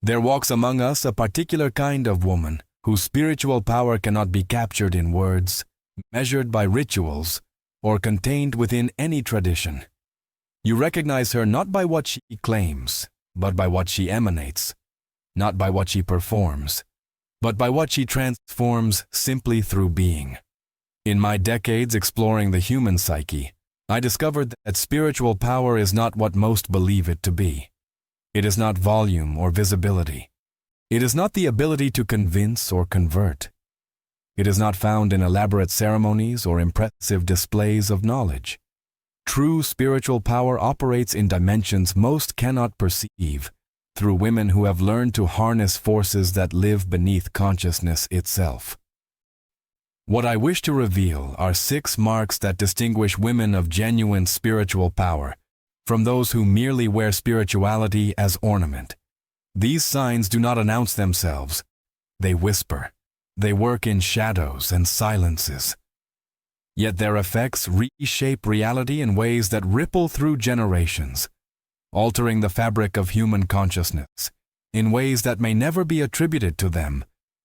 There walks among us a particular kind of woman whose spiritual power cannot be captured in words, measured by rituals, or contained within any tradition. You recognize her not by what she claims, but by what she emanates, not by what she performs, but by what she transforms simply through being. In my decades exploring the human psyche, I discovered that spiritual power is not what most believe it to be. It is not volume or visibility. It is not the ability to convince or convert. It is not found in elaborate ceremonies or impressive displays of knowledge. True spiritual power operates in dimensions most cannot perceive, through women who have learned to harness forces that live beneath consciousness itself. What I wish to reveal are 6 marks that distinguish women of genuine spiritual power from those who merely wear spirituality as ornament. These signs do not announce themselves. They whisper. They work in shadows and silences. Yet their effects reshape reality in ways that ripple through generations, altering the fabric of human consciousness in ways that may never be attributed to them,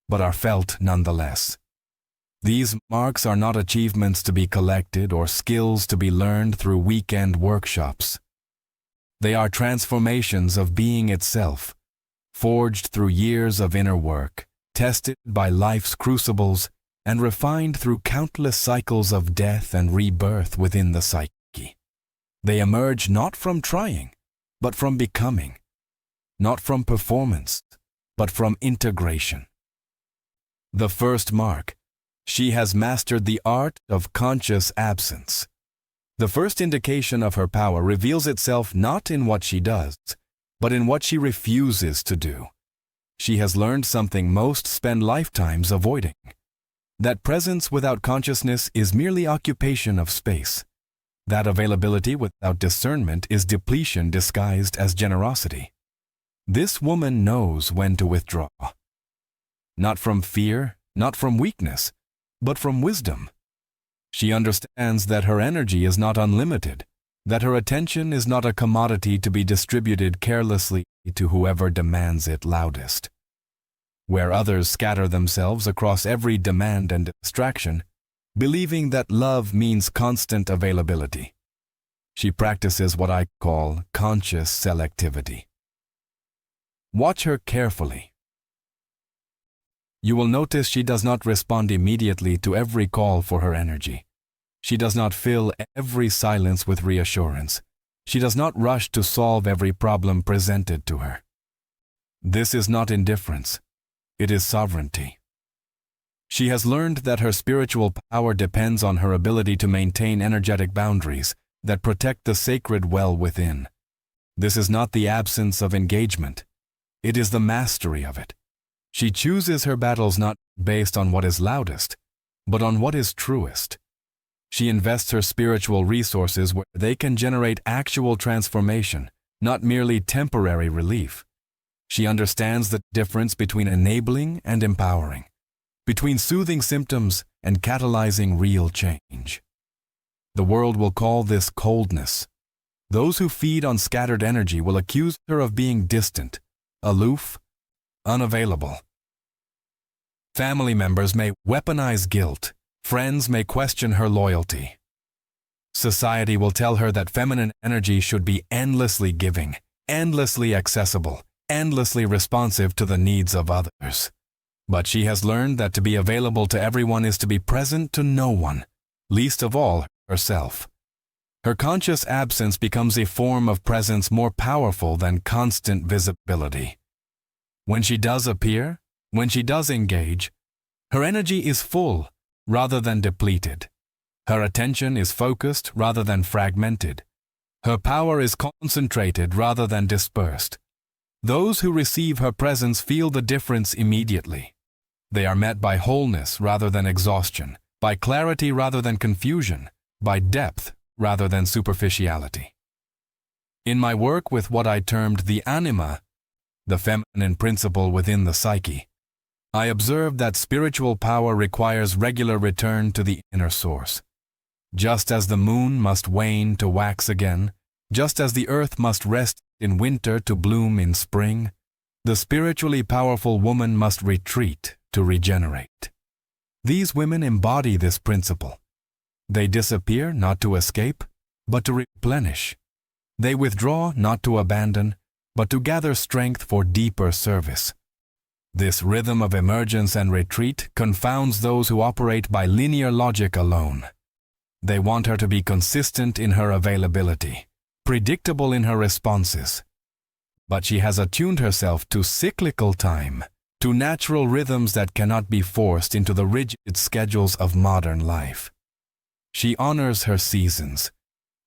but are felt nonetheless. These marks are not achievements to be collected or skills to be learned through weekend workshops. They are transformations of being itself, forged through years of inner work, tested by life's crucibles, and refined through countless cycles of death and rebirth within the psyche. They emerge not from trying, but from becoming, not from performance, but from integration. The first mark: she has mastered the art of conscious absence. The first indication of her power reveals itself not in what she does, but in what she refuses to do. She has learned something most spend lifetimes avoiding: that presence without consciousness is merely occupation of space. That availability without discernment is depletion disguised as generosity. This woman knows when to withdraw. Not from fear, not from weakness, but from wisdom. She understands that her energy is not unlimited, that her attention is not a commodity to be distributed carelessly to whoever demands it loudest. Where others scatter themselves across every demand and distraction, believing that love means constant availability, she practices what I call conscious selectivity. Watch her carefully. You will notice she does not respond immediately to every call for her energy. She does not fill every silence with reassurance. She does not rush to solve every problem presented to her. This is not indifference. It is sovereignty. She has learned that her spiritual power depends on her ability to maintain energetic boundaries that protect the sacred well within. This is not the absence of engagement. It is the mastery of it. She chooses her battles not based on what is loudest, but on what is truest. She invests her spiritual resources where they can generate actual transformation, not merely temporary relief. She understands the difference between enabling and empowering, between soothing symptoms and catalyzing real change. The world will call this coldness. Those who feed on scattered energy will accuse her of being distant, aloof, unavailable. Family members may weaponize guilt. Friends may question her loyalty. Society will tell her that feminine energy should be endlessly giving, endlessly accessible, endlessly responsive to the needs of others. But she has learned that to be available to everyone is to be present to no one, least of all herself. Her conscious absence becomes a form of presence more powerful than constant visibility. When she does appear, when she does engage, her energy is full rather than depleted. Her attention is focused rather than fragmented. Her power is concentrated rather than dispersed. Those who receive her presence feel the difference immediately. They are met by wholeness rather than exhaustion, by clarity rather than confusion, by depth rather than superficiality. In my work with what I termed the anima, the feminine principle within the psyche, I observed that spiritual power requires regular return to the inner source. Just as the moon must wane to wax again, just as the earth must rest in winter to bloom in spring, The spiritually powerful woman must retreat to regenerate. These women embody this principle. They disappear not to escape, but to replenish. They withdraw not to abandon, but to gather strength for deeper service. This rhythm of emergence and retreat confounds those who operate by linear logic alone. They want her to be consistent in her availability, predictable in her responses. But she has attuned herself to cyclical time, to natural rhythms that cannot be forced into the rigid schedules of modern life. She honors her seasons,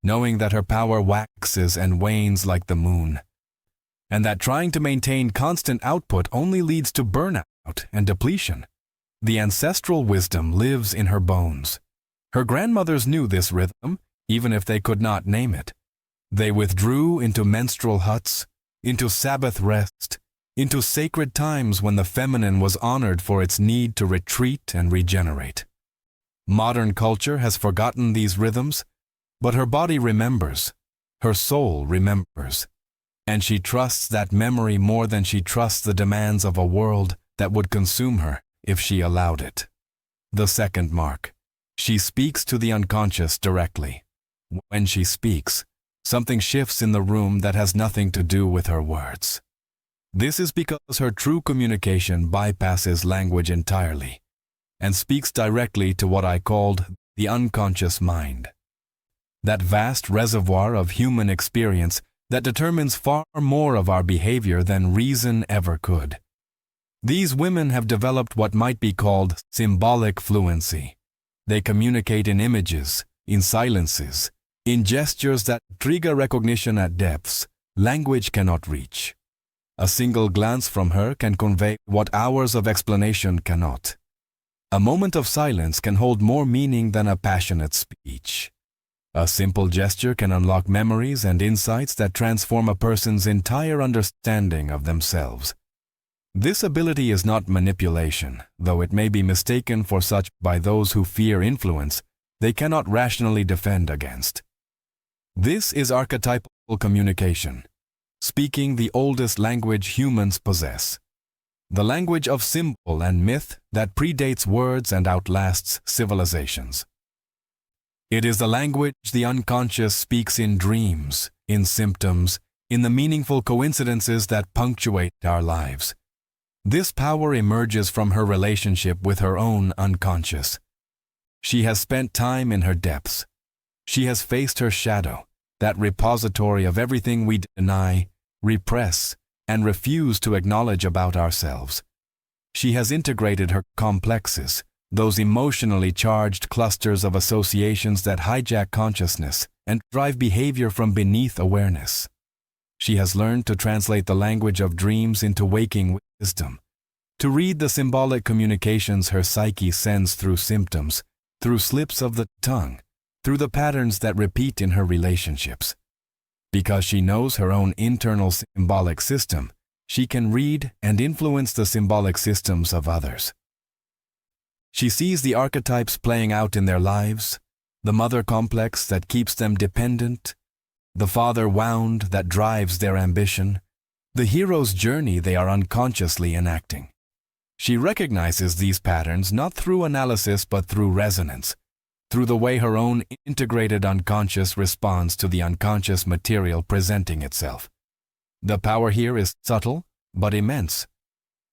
knowing that her power waxes and wanes like the moon, and that trying to maintain constant output only leads to burnout and depletion. The ancestral wisdom lives in her bones. Her grandmothers knew this rhythm, even if they could not name it. They withdrew into menstrual huts, into Sabbath rest, into sacred times when the feminine was honored for its need to retreat and regenerate. Modern culture has forgotten these rhythms, but her body remembers, her soul remembers, and she trusts that memory more than she trusts the demands of a world that would consume her if she allowed it. The second mark. She speaks to the unconscious directly. When she speaks, something shifts in the room that has nothing to do with her words. This is because her true communication bypasses language entirely and speaks directly to what I called the unconscious mind. That vast reservoir of human experience that determines far more of our behavior than reason ever could. These women have developed what might be called symbolic fluency. They communicate in images, in silences, in gestures that trigger recognition at depths language cannot reach. A single glance from her can convey what hours of explanation cannot. A moment of silence can hold more meaning than a passionate speech. A simple gesture can unlock memories and insights that transform a person's entire understanding of themselves. This ability is not manipulation, though it may be mistaken for such by those who fear influence they cannot rationally defend against. This is archetypal communication, speaking the oldest language humans possess, the language of symbol and myth that predates words and outlasts civilizations. It is the language the unconscious speaks in dreams, in symptoms, in the meaningful coincidences that punctuate our lives. This power emerges from her relationship with her own unconscious. She has spent time in her depths. She has faced her shadow, that repository of everything we deny, repress, and refuse to acknowledge about ourselves. She has integrated her complexes, those emotionally charged clusters of associations that hijack consciousness and drive behavior from beneath awareness. She has learned to translate the language of dreams into waking wisdom, to read the symbolic communications her psyche sends through symptoms, through slips of the tongue, through the patterns that repeat in her relationships. Because she knows her own internal symbolic system, she can read and influence the symbolic systems of others. She sees the archetypes playing out in their lives, the mother complex that keeps them dependent, the father wound that drives their ambition, the hero's journey they are unconsciously enacting. She recognizes these patterns not through analysis but through resonance, through the way her own integrated unconscious responds to the unconscious material presenting itself. The power here is subtle but immense.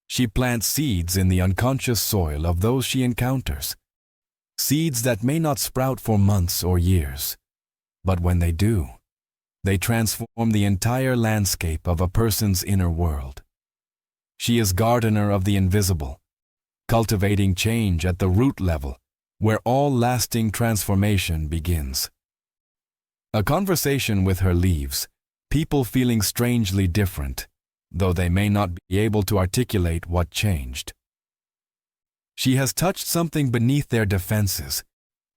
She plants seeds in the unconscious soil of those she encounters, seeds that may not sprout for months or years, but when they do, they transform the entire landscape of a person's inner world. She is gardener of the invisible, cultivating change at the root level, where all lasting transformation begins. A conversation with her leaves people feeling strangely different, though they may not be able to articulate what changed. She has touched something beneath their defenses,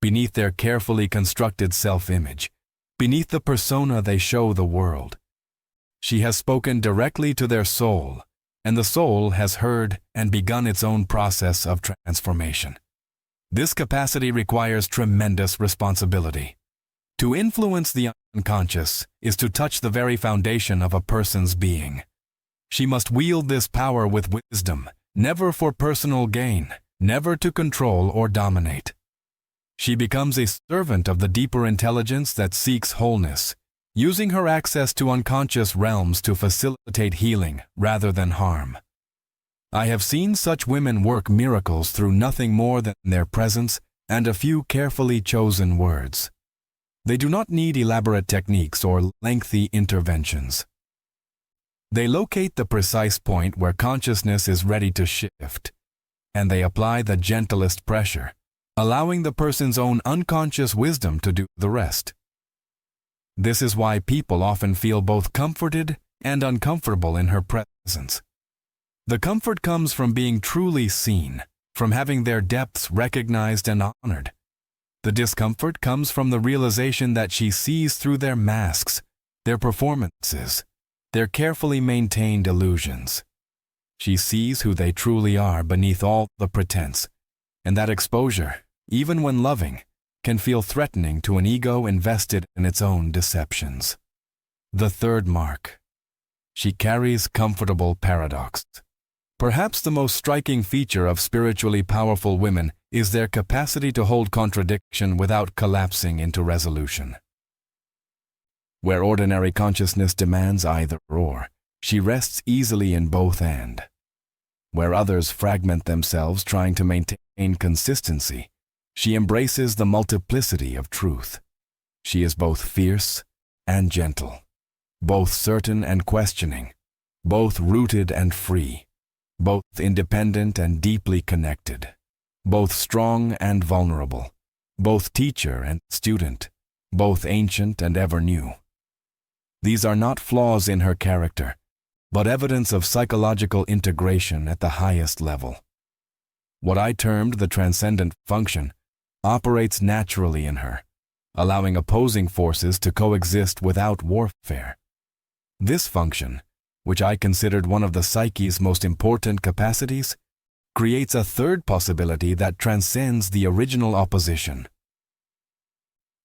beneath their carefully constructed self-image, beneath the persona they show the world. She has spoken directly to their soul, and the soul has heard and begun its own process of transformation. This capacity requires tremendous responsibility. To influence the unconscious is to touch the very foundation of a person's being. She must wield this power with wisdom, never for personal gain, never to control or dominate. She becomes a servant of the deeper intelligence that seeks wholeness, using her access to unconscious realms to facilitate healing rather than harm. I have seen such women work miracles through nothing more than their presence and a few carefully chosen words. They do not need elaborate techniques or lengthy interventions. They locate the precise point where consciousness is ready to shift, and they apply the gentlest pressure, allowing the person's own unconscious wisdom to do the rest. This is why people often feel both comforted and uncomfortable in her presence. The comfort comes from being truly seen, from having their depths recognized and honored. The discomfort comes from the realization that she sees through their masks, their performances, their carefully maintained illusions. She sees who they truly are beneath all the pretense, and that exposure, even when loving, can feel threatening to an ego invested in its own deceptions. The third mark. She carries comfortable paradox. Perhaps the most striking feature of spiritually powerful women is their capacity to hold contradiction without collapsing into resolution. Where ordinary consciousness demands either or, she rests easily in both and. Where others fragment themselves trying to maintain consistency, she embraces the multiplicity of truth. She is both fierce and gentle, both certain and questioning, both rooted and free, both independent and deeply connected, both strong and vulnerable, both teacher and student, both ancient and ever new. These are not flaws in her character, but evidence of psychological integration at the highest level. What I termed the transcendent function operates naturally in her, allowing opposing forces to coexist without warfare. This function, which I considered one of the psyche's most important capacities, creates a third possibility that transcends the original opposition.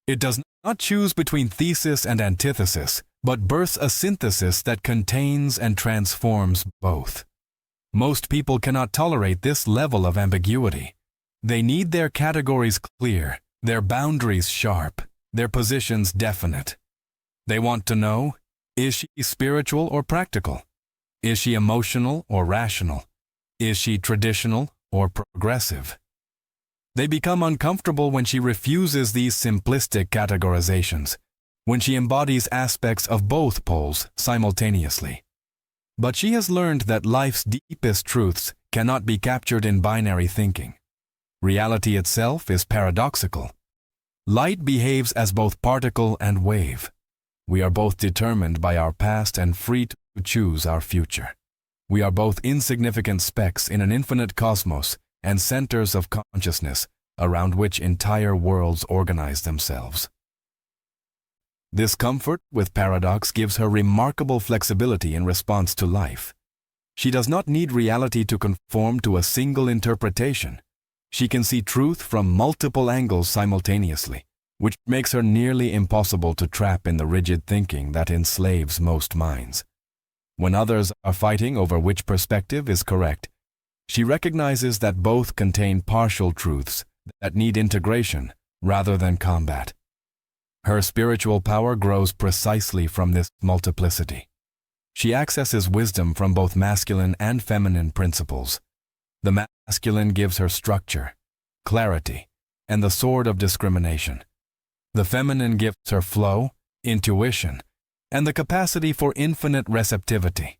It does not choose between thesis and antithesis, but births a synthesis that contains and transforms both. Most people cannot tolerate this level of ambiguity. They need their categories clear, their boundaries sharp, their positions definite. They want to know, is she spiritual or practical? Is she emotional or rational? Is she traditional or progressive? They become uncomfortable when she refuses these simplistic categorizations, when she embodies aspects of both poles simultaneously. But she has learned that life's deepest truths cannot be captured in binary thinking. Reality itself is paradoxical. Light behaves as both particle and wave. We are both determined by our past and free to choose our future. We are both insignificant specks in an infinite cosmos and centers of consciousness around which entire worlds organize themselves. This comfort with paradox gives her remarkable flexibility in response to life. She does not need reality to conform to a single interpretation. She can see truth from multiple angles simultaneously, which makes her nearly impossible to trap in the rigid thinking that enslaves most minds. When others are fighting over which perspective is correct, she recognizes that both contain partial truths that need integration rather than combat. Her spiritual power grows precisely from this multiplicity. She accesses wisdom from both masculine and feminine principles. The masculine gives her structure, clarity, and the sword of discrimination. The feminine gives her flow, intuition, and the capacity for infinite receptivity.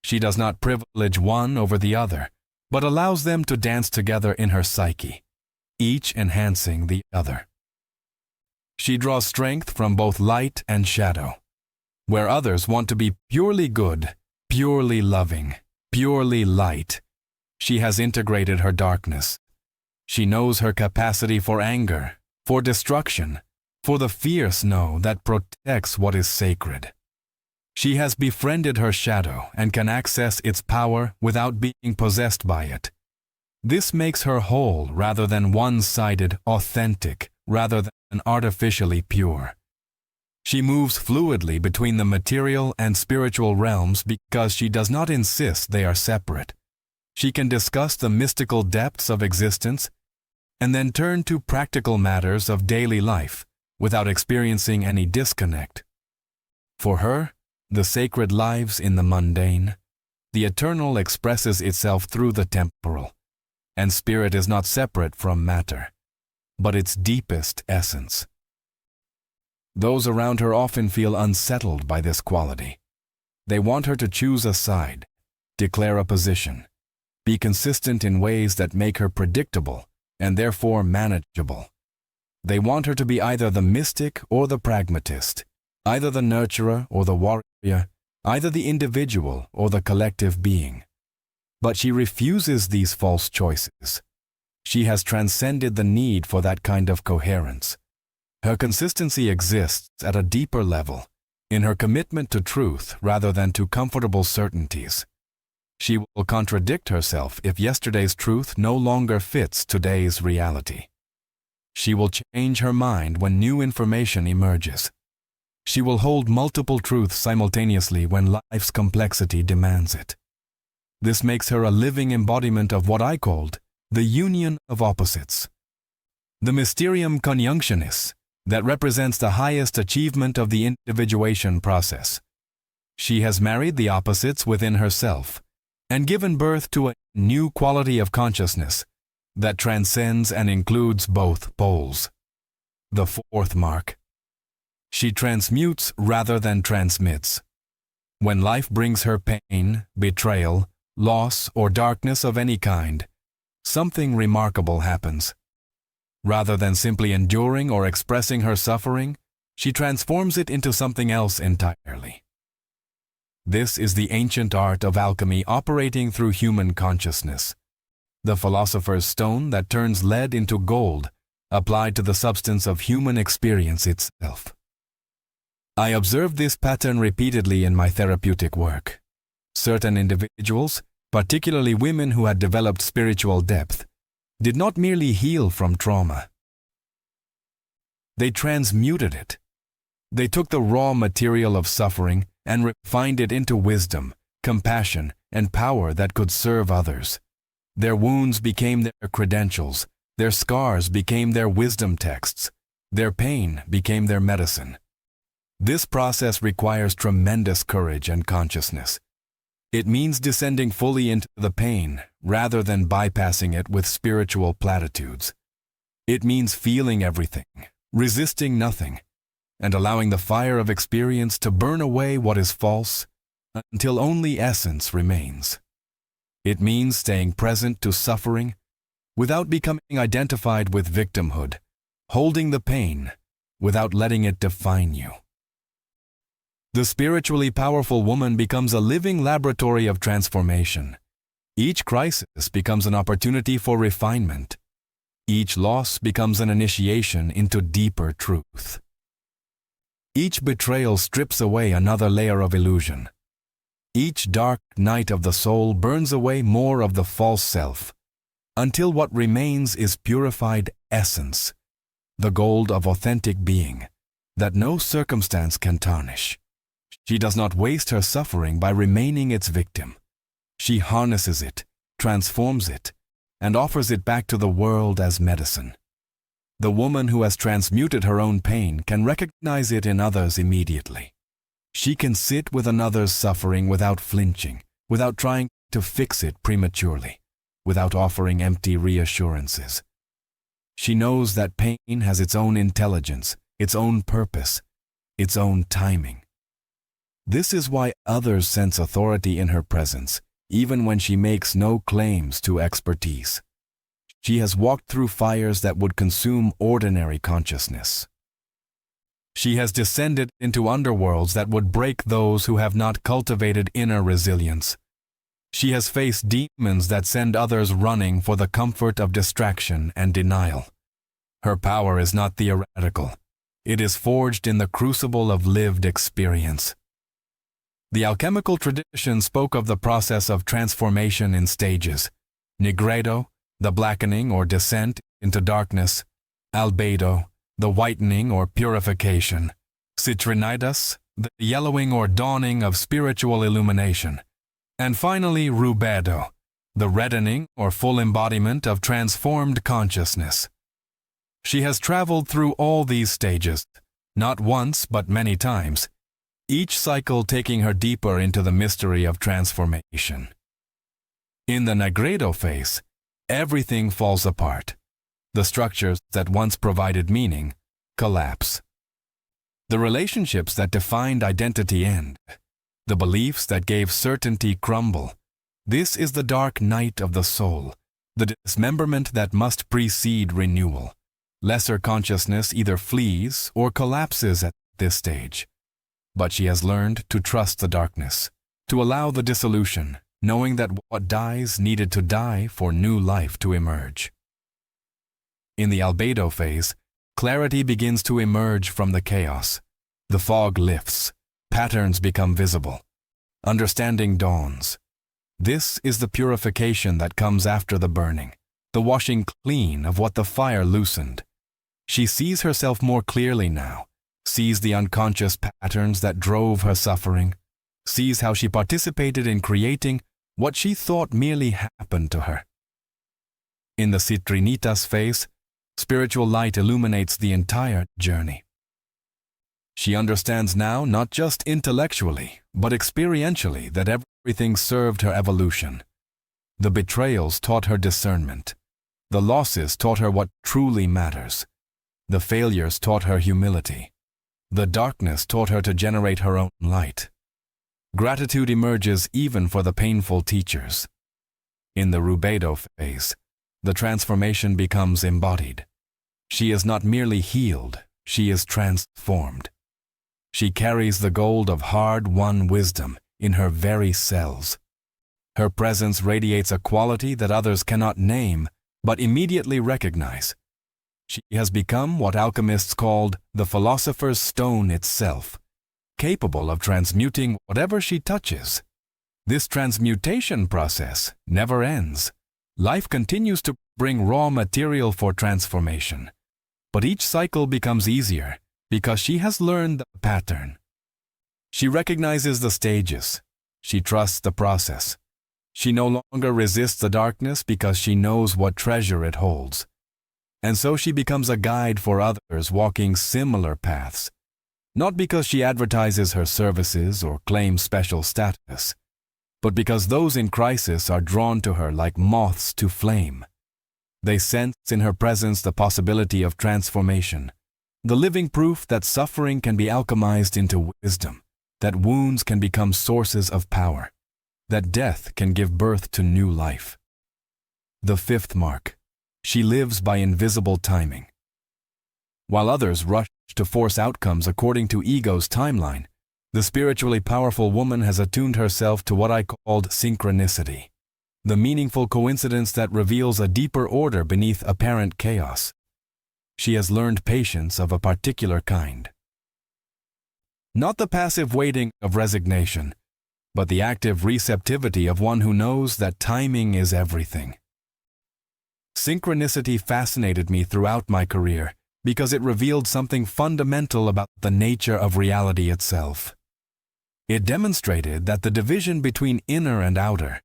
She does not privilege one over the other, but allows them to dance together in her psyche, each enhancing the other. She draws strength from both light and shadow. Where others want to be purely good, purely loving, purely light, she has integrated her darkness. She knows her capacity for anger, for destruction, for the fierce no that protects what is sacred. She has befriended her shadow and can access its power without being possessed by it. This makes her whole rather than one-sided, authentic, rather than artificially pure. She moves fluidly between the material and spiritual realms because she does not insist they are separate. She can discuss the mystical depths of existence and then turn to practical matters of daily life without experiencing any disconnect. For her, the sacred lives in the mundane. The eternal expresses itself through the temporal, and spirit is not separate from matter, but its deepest essence. Those around her often feel unsettled by this quality. They want her to choose a side, declare a position, be consistent in ways that make her predictable and therefore manageable. They want her to be either the mystic or the pragmatist, either the nurturer or the warrior, either the individual or the collective being. But she refuses these false choices. She has transcended the need for that kind of coherence. Her consistency exists at a deeper level, in her commitment to truth rather than to comfortable certainties. She will contradict herself if yesterday's truth no longer fits today's reality. She will change her mind when new information emerges. She will hold multiple truths simultaneously when life's complexity demands it. This makes her a living embodiment of what I called the union of opposites. The mysterium conjunctionis that represents the highest achievement of the individuation process. She has married the opposites within herself and given birth to a new quality of consciousness that transcends and includes both poles. The fourth mark. She transmutes rather than transmits. When life brings her pain, betrayal, loss, or darkness of any kind, something remarkable happens. Rather than simply enduring or expressing her suffering, she transforms it into something else entirely. This is the ancient art of alchemy operating through human consciousness. The philosopher's stone that turns lead into gold, applied to the substance of human experience itself. I observed this pattern repeatedly in my therapeutic work. Certain individuals, particularly women who had developed spiritual depth, did not merely heal from trauma. They transmuted it. They took the raw material of suffering and refined it into wisdom, compassion, and power that could serve others. Their wounds became their credentials, their scars became their wisdom texts, their pain became their medicine. This process requires tremendous courage and consciousness. It means descending fully into the pain rather than bypassing it with spiritual platitudes. It means feeling everything, resisting nothing, and allowing the fire of experience to burn away what is false until only essence remains. It means staying present to suffering without becoming identified with victimhood, holding the pain without letting it define you. The spiritually powerful woman becomes a living laboratory of transformation. Each crisis becomes an opportunity for refinement. Each loss becomes an initiation into deeper truth. Each betrayal strips away another layer of illusion. Each dark night of the soul burns away more of the false self, until what remains is purified essence, the gold of authentic being, that no circumstance can tarnish. She does not waste her suffering by remaining its victim. She harnesses it, transforms it, and offers it back to the world as medicine. The woman who has transmuted her own pain can recognize it in others immediately. She can sit with another's suffering without flinching, without trying to fix it prematurely, without offering empty reassurances. She knows that pain has its own intelligence, its own purpose, its own timing. This is why others sense authority in her presence, even when she makes no claims to expertise. She has walked through fires that would consume ordinary consciousness. She has descended into underworlds that would break those who have not cultivated inner resilience. She has faced demons that send others running for the comfort of distraction and denial. Her power is not theoretical. It is forged in the crucible of lived experience. The alchemical tradition spoke of the process of transformation in stages: nigredo, the blackening or descent into darkness; albedo, the whitening or purification; Citrinitas, the yellowing or dawning of spiritual illumination, and finally rubedo, the reddening or full embodiment of transformed consciousness. She has traveled through all these stages, not once but many times, each cycle taking her deeper into the mystery of transformation. In the Negredo phase, everything falls apart. The structures that once provided meaning collapse. The relationships that defined identity end. The beliefs that gave certainty crumble. This is the dark night of the soul, the dismemberment that must precede renewal. Lesser consciousness either flees or collapses at this stage. But she has learned to trust the darkness, to allow the dissolution, knowing that what dies needed to die for new life to emerge. In the albedo phase, clarity begins to emerge from the chaos. The fog lifts, patterns become visible, understanding dawns. This is the purification that comes after the burning, the washing clean of what the fire loosened. She sees herself more clearly now, sees the unconscious patterns that drove her suffering, sees how she participated in creating what she thought merely happened to her. In the Citrinitas phase, spiritual light illuminates the entire journey. She understands now not just intellectually, but experientially that everything served her evolution. The betrayals taught her discernment. The losses taught her what truly matters. The failures taught her humility. The darkness taught her to generate her own light. Gratitude emerges even for the painful teachers. In the rubedo phase, the transformation becomes embodied. She is not merely healed, she is transformed. She carries the gold of hard-won wisdom in her very cells. Her presence radiates a quality that others cannot name, but immediately recognize. She has become what alchemists called the philosopher's stone itself, capable of transmuting whatever she touches. This transmutation process never ends. Life continues to bring raw material for transformation. But each cycle becomes easier because she has learned the pattern. She recognizes the stages. She trusts the process. She no longer resists the darkness because she knows what treasure it holds. And so she becomes a guide for others walking similar paths, not because she advertises her services or claims special status, but because those in crisis are drawn to her like moths to flame. They sense in her presence the possibility of transformation, the living proof that suffering can be alchemized into wisdom, that wounds can become sources of power, that death can give birth to new life. The fifth mark. She lives by invisible timing. While others rush to force outcomes according to ego's timeline, the spiritually powerful woman has attuned herself to what I called synchronicity, the meaningful coincidence that reveals a deeper order beneath apparent chaos. She has learned patience of a particular kind. Not the passive waiting of resignation, but the active receptivity of one who knows that timing is everything. Synchronicity fascinated me throughout my career because it revealed something fundamental about the nature of reality itself. It demonstrated that the division between inner and outer,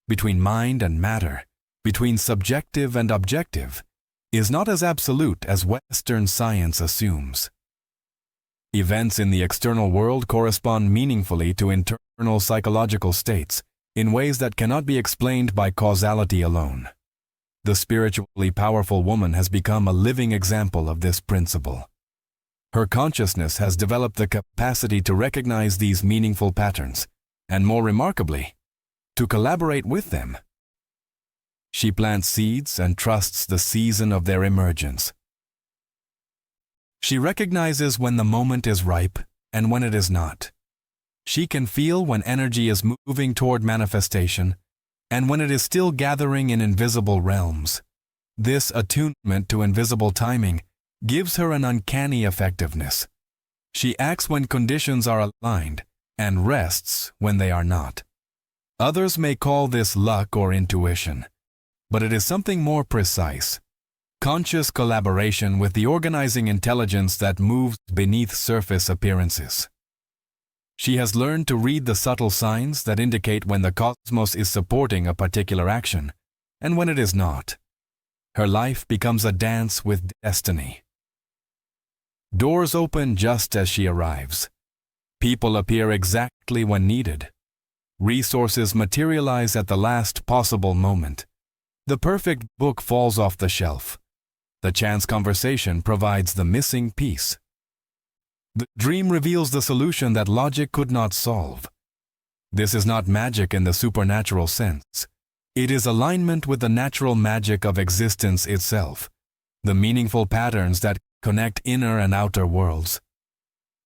between mind and matter, between subjective and objective, is not as absolute as Western science assumes. Events in the external world correspond meaningfully to internal psychological states in ways that cannot be explained by causality alone. The spiritually powerful woman has become a living example of this principle. Her consciousness has developed the capacity to recognize these meaningful patterns, and more remarkably, to collaborate with them. She plants seeds and trusts the season of their emergence. She recognizes when the moment is ripe and when it is not. She can feel when energy is moving toward manifestation and when it is still gathering in invisible realms. This attunement to invisible timing gives her an uncanny effectiveness. She acts when conditions are aligned and rests when they are not. Others may call this luck or intuition, but it is something more precise. conscious collaboration with the organizing intelligence that moves beneath surface appearances. She has learned to read the subtle signs that indicate when the cosmos is supporting a particular action and when it is not. Her life becomes a dance with destiny. Doors open just as she arrives. People appear exactly when needed. Resources materialize at the last possible moment. The perfect book falls off the shelf. The chance conversation provides the missing piece. The dream reveals the solution that logic could not solve. This is not magic in the supernatural sense. It is alignment with the natural magic of existence itself, the meaningful patterns that connect inner and outer worlds.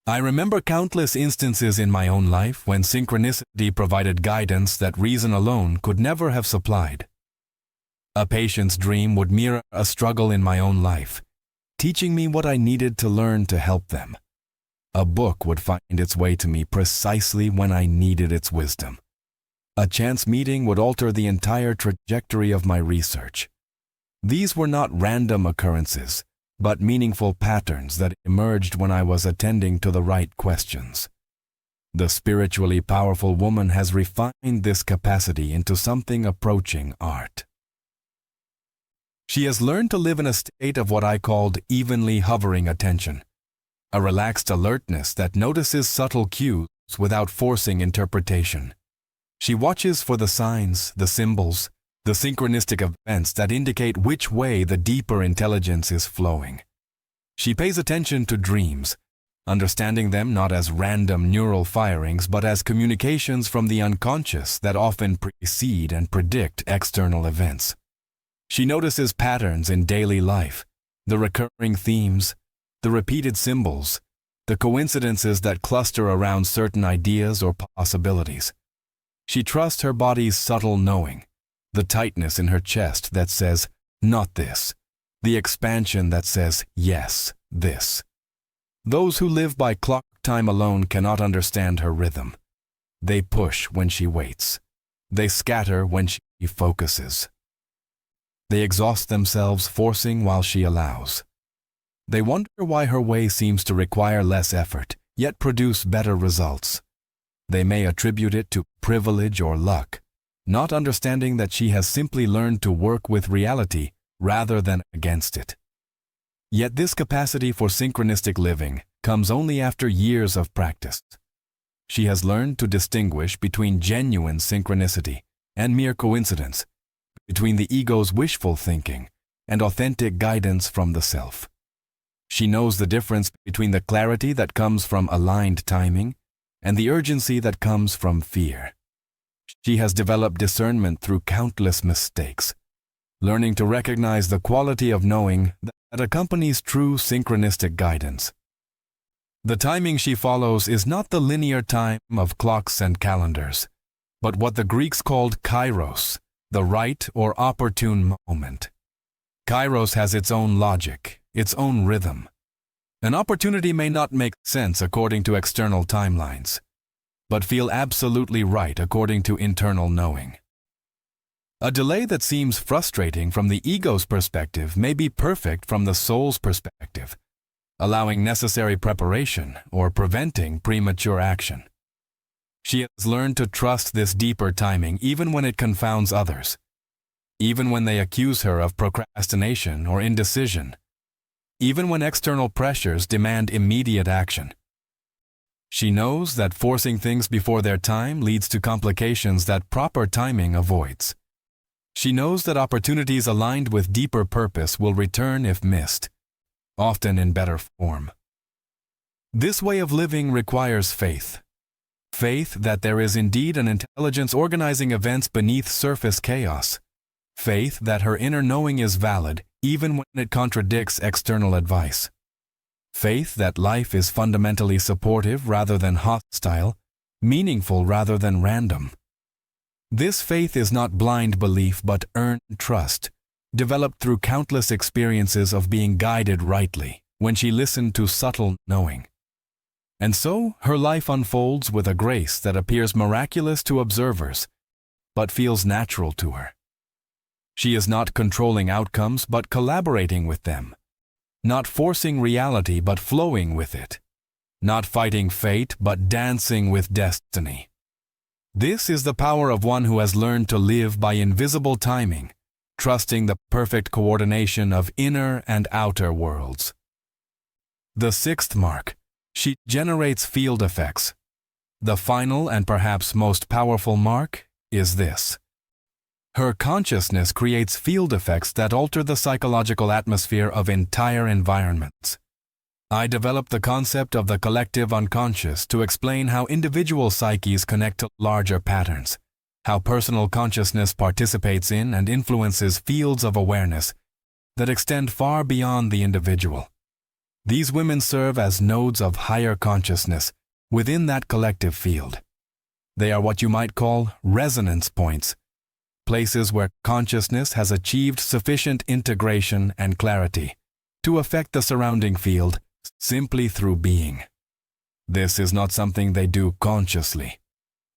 I remember countless instances in my own life when synchronicity provided guidance that reason alone could never have supplied. A patient's dream would mirror a struggle in my own life, teaching me what I needed to learn to help them. A book would find its way to me precisely when I needed its wisdom. A chance meeting would alter the entire trajectory of my research. These were not random occurrences, but meaningful patterns that emerged when I was attending to the right questions. The spiritually powerful woman has refined this capacity into something approaching art. She has learned to live in a state of what I called evenly hovering attention, a relaxed alertness that notices subtle cues without forcing interpretation. She watches for the signs, the symbols, the synchronistic events that indicate which way the deeper intelligence is flowing. She pays attention to dreams, understanding them not as random neural firings but as communications from the unconscious that often precede and predict external events. She notices patterns in daily life, the recurring themes, the repeated symbols, the coincidences that cluster around certain ideas or possibilities. She trusts her body's subtle knowing, the tightness in her chest that says, "Not this," the expansion that says, "Yes, this." Those who live by clock time alone cannot understand her rhythm. They push when she waits. They scatter when she focuses. They exhaust themselves forcing while she allows. They wonder why her way seems to require less effort, yet produce better results. They may attribute it to privilege or luck, not understanding that she has simply learned to work with reality rather than against it. Yet this capacity for synchronistic living comes only after years of practice. She has learned to distinguish between genuine synchronicity and mere coincidence, between the ego's wishful thinking and authentic guidance from the self. She knows the difference between the clarity that comes from aligned timing and the urgency that comes from fear. She has developed discernment through countless mistakes, learning to recognize the quality of knowing that accompanies true synchronistic guidance. The timing she follows is not the linear time of clocks and calendars, but what the Greeks called kairos, the right or opportune moment. Kairos has its own logic, its own rhythm. An opportunity may not make sense according to external timelines, but feel absolutely right according to internal knowing. A delay that seems frustrating from the ego's perspective may be perfect from the soul's perspective, allowing necessary preparation or preventing premature action. She has learned to trust this deeper timing even when it confounds others, even when they accuse her of procrastination or indecision, even when external pressures demand immediate action. She knows that forcing things before their time leads to complications that proper timing avoids. She knows that opportunities aligned with deeper purpose will return if missed, often in better form. This way of living requires faith. Faith that there is indeed an intelligence organizing events beneath surface chaos. Faith that her inner knowing is valid even when it contradicts external advice. Faith that life is fundamentally supportive rather than hostile, meaningful rather than random. This faith is not blind belief but earned trust, developed through countless experiences of being guided rightly when she listened to subtle knowing. And so her life unfolds with a grace that appears miraculous to observers, but feels natural to her. She is not controlling outcomes but collaborating with them, not forcing reality but flowing with it, not fighting fate but dancing with destiny. This is the power of one who has learned to live by invisible timing, trusting the perfect coordination of inner and outer worlds. The sixth mark. She generates field effects. The final and perhaps most powerful mark is this. Her consciousness creates field effects that alter the psychological atmosphere of entire environments. I developed the concept of the collective unconscious to explain how individual psyches connect to larger patterns, how personal consciousness participates in and influences fields of awareness that extend far beyond the individual. These women serve as nodes of higher consciousness within that collective field. They are what you might call resonance points, places where consciousness has achieved sufficient integration and clarity to affect the surrounding field simply through being. This is not something they do consciously.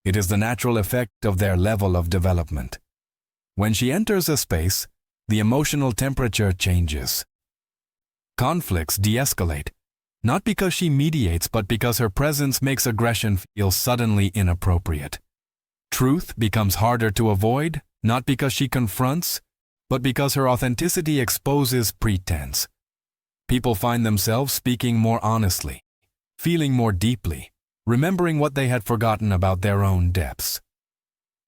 It is the natural effect of their level of development. When she enters a space, the emotional temperature changes. Conflicts de-escalate, not because she mediates but because her presence makes aggression feel suddenly inappropriate. Truth becomes harder to avoid, not because she confronts, but because her authenticity exposes pretense. People find themselves speaking more honestly, feeling more deeply, remembering what they had forgotten about their own depths.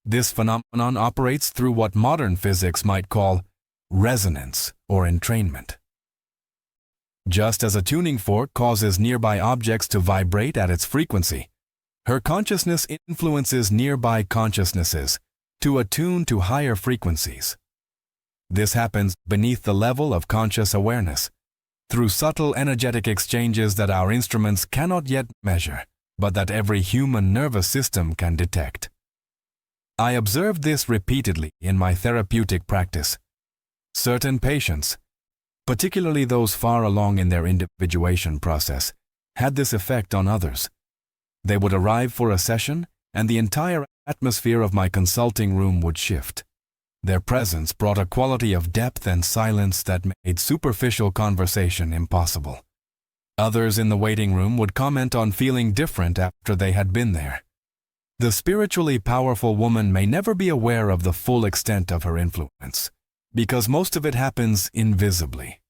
This phenomenon operates through what modern physics might call resonance or entrainment. Just as a tuning fork causes nearby objects to vibrate at its frequency, her consciousness influences nearby consciousnesses to attune to higher frequencies. This happens beneath the level of conscious awareness, through subtle energetic exchanges that our instruments cannot yet measure, but that every human nervous system can detect. I observed this repeatedly in my therapeutic practice. Certain patients, particularly those far along in their individuation process, had this effect on others. They would arrive for a session, and the entire atmosphere of my consulting room would shift. Their presence brought a quality of depth and silence that made superficial conversation impossible. Others in the waiting room would comment on feeling different after they had been there. The spiritually powerful woman may never be aware of the full extent of her influence, because most of it happens invisibly.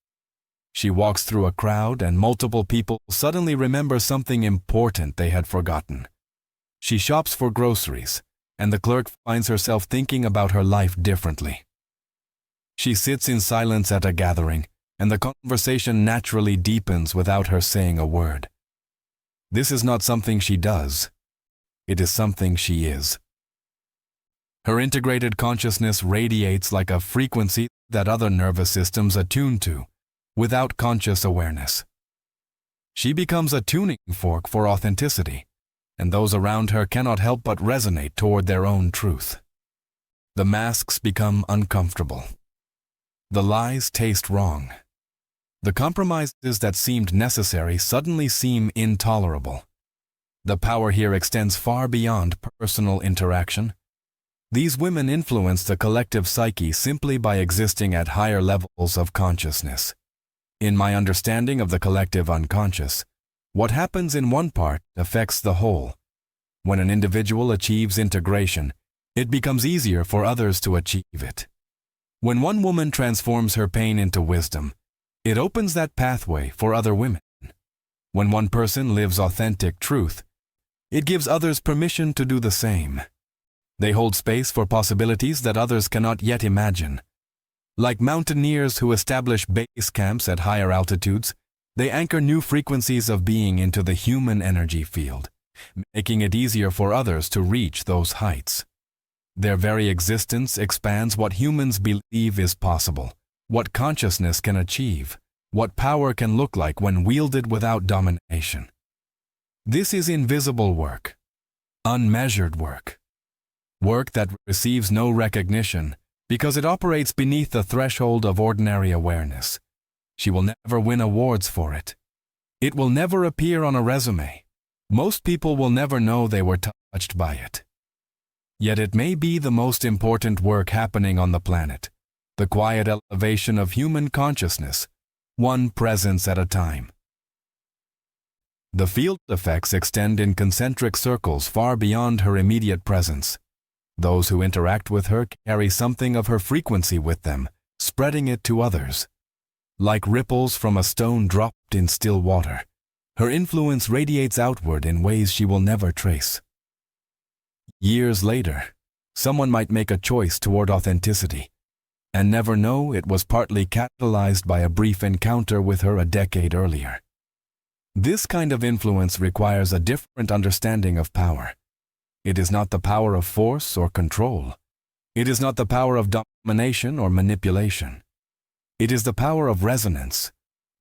She walks through a crowd and multiple people suddenly remember something important they had forgotten. She shops for groceries, and the clerk finds herself thinking about her life differently. She sits in silence at a gathering, and the conversation naturally deepens without her saying a word. This is not something she does. It is something she is. Her integrated consciousness radiates like a frequency that other nervous systems attune to, without conscious awareness. She becomes a tuning fork for authenticity, and those around her cannot help but resonate toward their own truth. The masks become uncomfortable. The lies taste wrong. The compromises that seemed necessary suddenly seem intolerable. The power here extends far beyond personal interaction. These women influence the collective psyche simply by existing at higher levels of consciousness. In my understanding of the collective unconscious, what happens in one part affects the whole. When an individual achieves integration, it becomes easier for others to achieve it. When one woman transforms her pain into wisdom, it opens that pathway for other women. When one person lives authentic truth, it gives others permission to do the same. They hold space for possibilities that others cannot yet imagine. Like mountaineers who establish base camps at higher altitudes, they anchor new frequencies of being into the human energy field, making it easier for others to reach those heights. Their very existence expands what humans believe is possible, what consciousness can achieve, what power can look like when wielded without domination. This is invisible work, unmeasured work, work that receives no recognition because it operates beneath the threshold of ordinary awareness. She will never win awards for it. It will never appear on a resume. Most people will never know they were touched by it. Yet it may be the most important work happening on the planet, the quiet elevation of human consciousness, one presence at a time. The field effects extend in concentric circles far beyond her immediate presence. Those who interact with her carry something of her frequency with them, spreading it to others. Like ripples from a stone dropped in still water, her influence radiates outward in ways she will never trace. Years later, someone might make a choice toward authenticity, and never know it was partly catalyzed by a brief encounter with her a decade earlier. This kind of influence requires a different understanding of power. It is not the power of force or control. It is not the power of domination or manipulation. It is the power of resonance,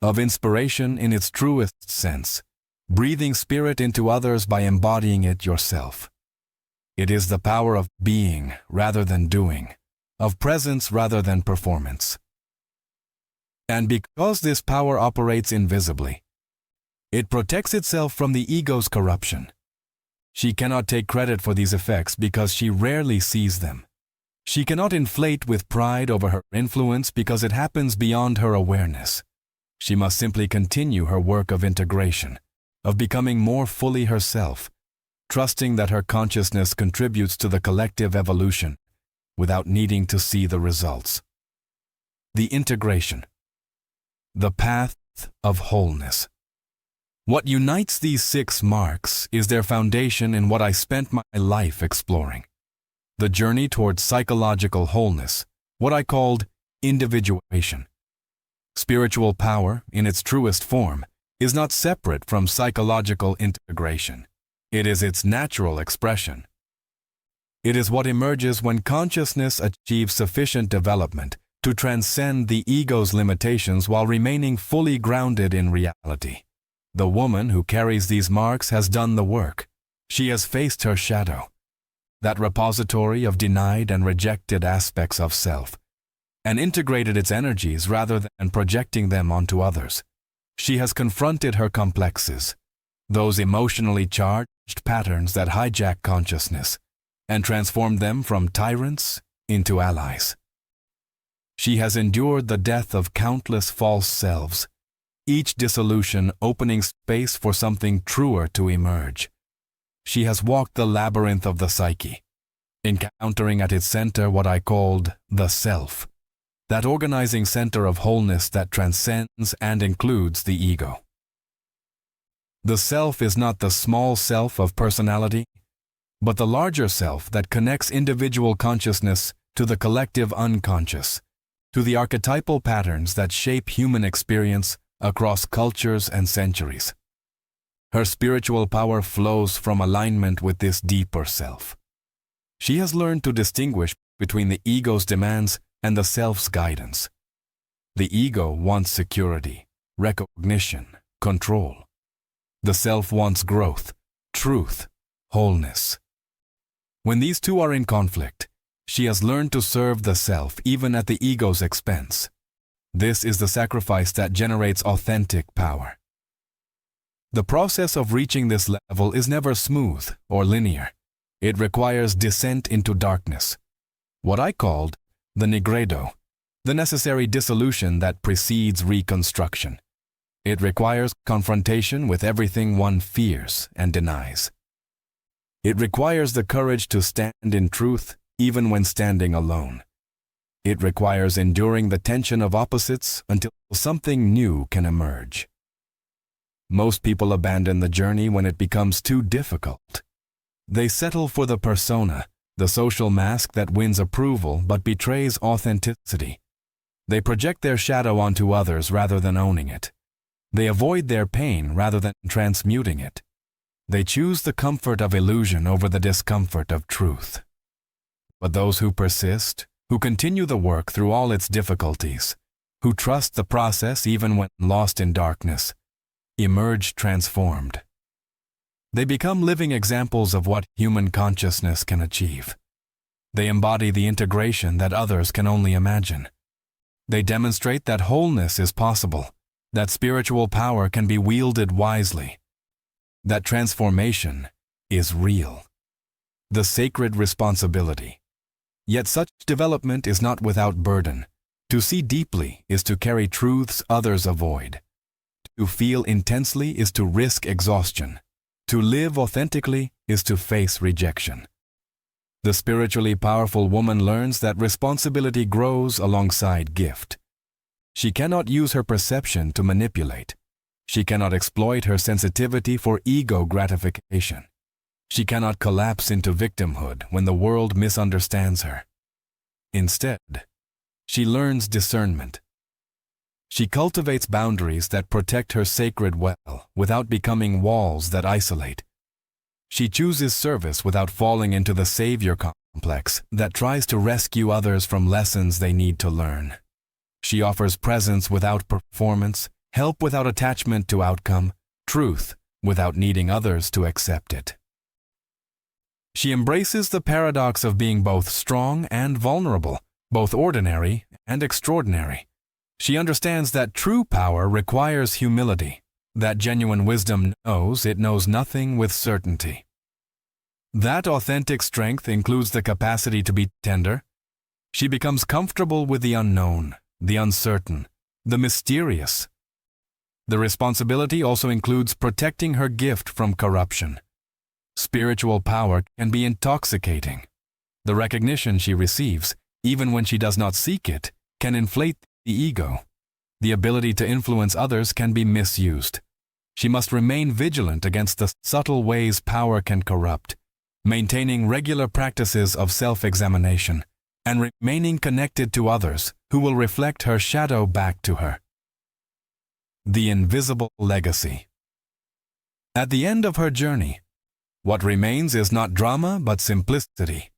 of inspiration in its truest sense, breathing spirit into others by embodying it yourself. It is the power of being rather than doing, of presence rather than performance. And because this power operates invisibly, it protects itself from the ego's corruption. She cannot take credit for these effects because she rarely sees them. She cannot inflate with pride over her influence because it happens beyond her awareness. She must simply continue her work of integration, of becoming more fully herself, trusting that her consciousness contributes to the collective evolution without needing to see the results. The integration. The path of wholeness. What unites these 6 marks is their foundation in what I spent my life exploring. The journey towards psychological wholeness, what I called individuation. Spiritual power, in its truest form, is not separate from psychological integration. It is its natural expression. It is what emerges when consciousness achieves sufficient development to transcend the ego's limitations while remaining fully grounded in reality. The woman who carries these marks has done the work. She has faced her shadow, that repository of denied and rejected aspects of self, and integrated its energies rather than projecting them onto others. She has confronted her complexes, those emotionally charged patterns that hijack consciousness, and transformed them from tyrants into allies. She has endured the death of countless false selves, each dissolution opening space for something truer to emerge. She has walked the labyrinth of the psyche, encountering at its center what I called the self, that organizing center of wholeness that transcends and includes the ego. The self is not the small self of personality, but the larger self that connects individual consciousness to the collective unconscious, to the archetypal patterns that shape human experience across cultures and centuries. Her spiritual power flows from alignment with this deeper self. She has learned to distinguish between the ego's demands and the self's guidance. The ego wants security, recognition, control. The self wants growth, truth, wholeness. When these two are in conflict, she has learned to serve the self even at the ego's expense. This is the sacrifice that generates authentic power. The process of reaching this level is never smooth or linear. It requires descent into darkness, what I called the nigredo, the necessary dissolution that precedes reconstruction. It requires confrontation with everything one fears and denies. It requires the courage to stand in truth even when standing alone. It requires enduring the tension of opposites until something new can emerge. Most people abandon the journey when it becomes too difficult. They settle for the persona, the social mask that wins approval but betrays authenticity. They project their shadow onto others rather than owning it. They avoid their pain rather than transmuting it. They choose the comfort of illusion over the discomfort of truth. But those who persist, who continue the work through all its difficulties, who trust the process even when lost in darkness, emerge transformed. They become living examples of what human consciousness can achieve. They embody the integration that others can only imagine. They demonstrate that wholeness is possible, that spiritual power can be wielded wisely, that transformation is real. The sacred responsibility. Yet such development is not without burden, To see deeply is to carry truths others avoid. To feel intensely is to risk exhaustion. To live authentically is to face rejection. The spiritually powerful woman learns that responsibility grows alongside gift. She cannot use her perception to manipulate. She cannot exploit her sensitivity for ego gratification. She cannot collapse into victimhood when the world misunderstands her. Instead, she learns discernment. She cultivates boundaries that protect her sacred well without becoming walls that isolate. She chooses service without falling into the savior complex that tries to rescue others from lessons they need to learn. She offers presence without performance, help without attachment to outcome, truth without needing others to accept it. She embraces the paradox of being both strong and vulnerable, both ordinary and extraordinary. She understands that true power requires humility, that genuine wisdom knows it knows nothing with certainty. That authentic strength includes the capacity to be tender. She becomes comfortable with the unknown, the uncertain, the mysterious. The responsibility also includes protecting her gift from corruption. Spiritual power can be intoxicating. The recognition she receives, even when she does not seek it, can inflate the ego. The ability to influence others can be misused. She must remain vigilant against the subtle ways power can corrupt, maintaining regular practices of self-examination, and remaining connected to others who will reflect her shadow back to her. The invisible legacy. At the end of her journey, what remains is not drama but simplicity.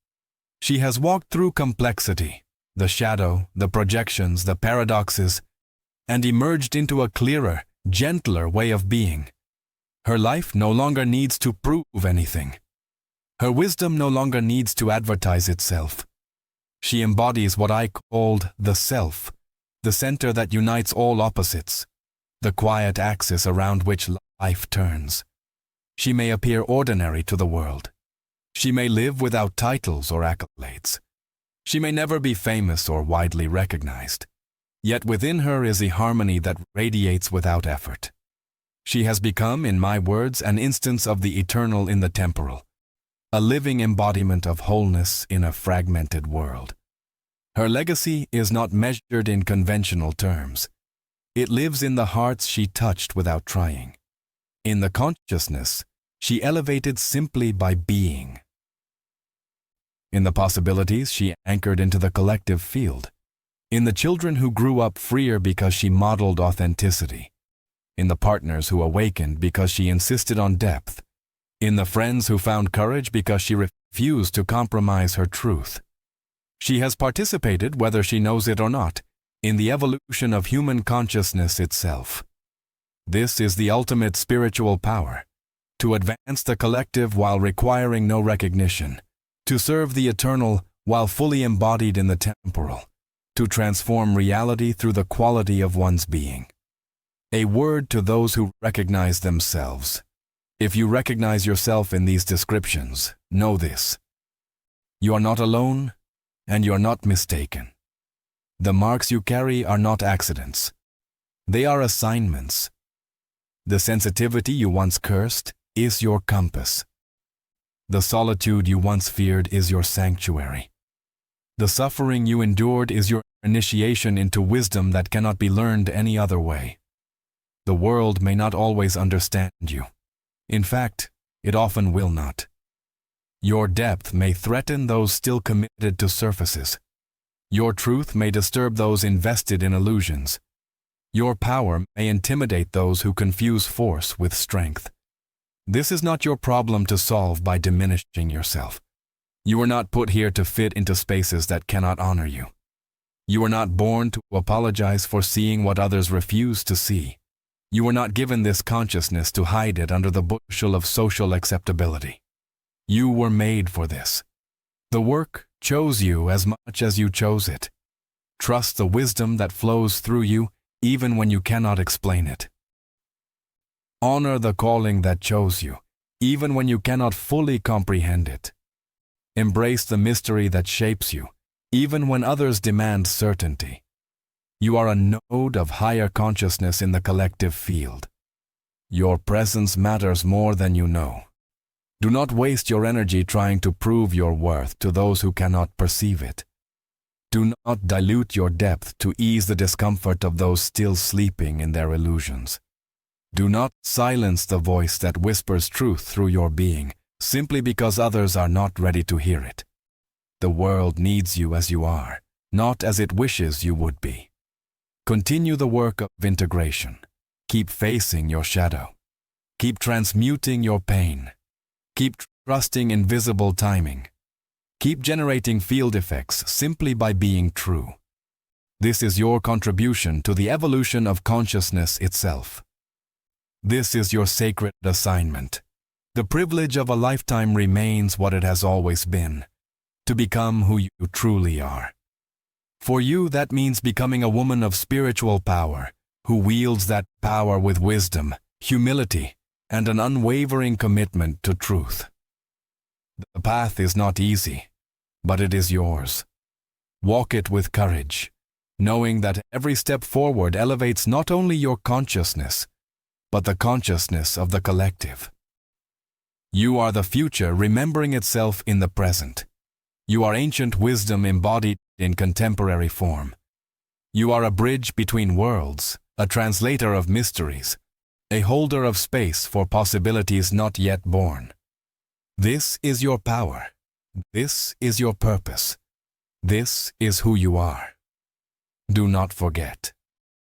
She has walked through complexity, the shadow, the projections, the paradoxes, and emerged into a clearer, gentler way of being. Her life no longer needs to prove anything. Her wisdom no longer needs to advertise itself. She embodies what I called the self, the center that unites all opposites, the quiet axis around which life turns. She may appear ordinary to the world. She may live without titles or accolades. She may never be famous or widely recognized. Yet within her is a harmony that radiates without effort. She has become, in my words, an instance of the eternal in the temporal, a living embodiment of wholeness in a fragmented world. Her legacy is not measured in conventional terms. It lives in the hearts she touched without trying. In the consciousness she elevated simply by being. In the possibilities she anchored into the collective field. In the children who grew up freer because she modeled authenticity. In the partners who awakened because she insisted on depth. In the friends who found courage because she refused to compromise her truth. She has participated, whether she knows it or not, in the evolution of human consciousness itself. This is the ultimate spiritual power, to advance the collective while requiring no recognition, to serve the eternal while fully embodied in the temporal, to transform reality through the quality of one's being. A word to those who recognize themselves. If you recognize yourself in these descriptions, know this: you are not alone, and you are not mistaken. The marks you carry are not accidents. They are assignments. The sensitivity you once cursed is your compass. The solitude you once feared is your sanctuary. The suffering you endured is your initiation into wisdom that cannot be learned any other way. The world may not always understand you. In fact, it often will not. Your depth may threaten those still committed to surfaces. Your truth may disturb those invested in illusions. Your power may intimidate those who confuse force with strength. This is not your problem to solve by diminishing yourself. You were not put here to fit into spaces that cannot honor you. You were not born to apologize for seeing what others refuse to see. You were not given this consciousness to hide it under the bushel of social acceptability. You were made for this. The work chose you as much as you chose it. Trust the wisdom that flows through you even when you cannot explain it. Honor the calling that chose you, even when you cannot fully comprehend it. Embrace the mystery that shapes you, even when others demand certainty. You are a node of higher consciousness in the collective field. Your presence matters more than you know. Do not waste your energy trying to prove your worth to those who cannot perceive it. Do not dilute your depth to ease the discomfort of those still sleeping in their illusions. Do not silence the voice that whispers truth through your being simply because others are not ready to hear it. The world needs you as you are, not as it wishes you would be. Continue the work of integration. Keep facing your shadow. Keep transmuting your pain. Keep trusting invisible timing. Keep generating field effects simply by being true. This is your contribution to the evolution of consciousness itself. This is your sacred assignment. The privilege of a lifetime remains what it has always been, to become who you truly are. For you, that means becoming a woman of spiritual power, who wields that power with wisdom, humility, and an unwavering commitment to truth. The path is not easy, but it is yours. Walk it with courage, knowing that every step forward elevates not only your consciousness, but the consciousness of the collective. You are the future remembering itself in the present. You are ancient wisdom embodied in contemporary form. You are a bridge between worlds, a translator of mysteries, a holder of space for possibilities not yet born. This is your power. This is your purpose. This is who you are. Do not forget.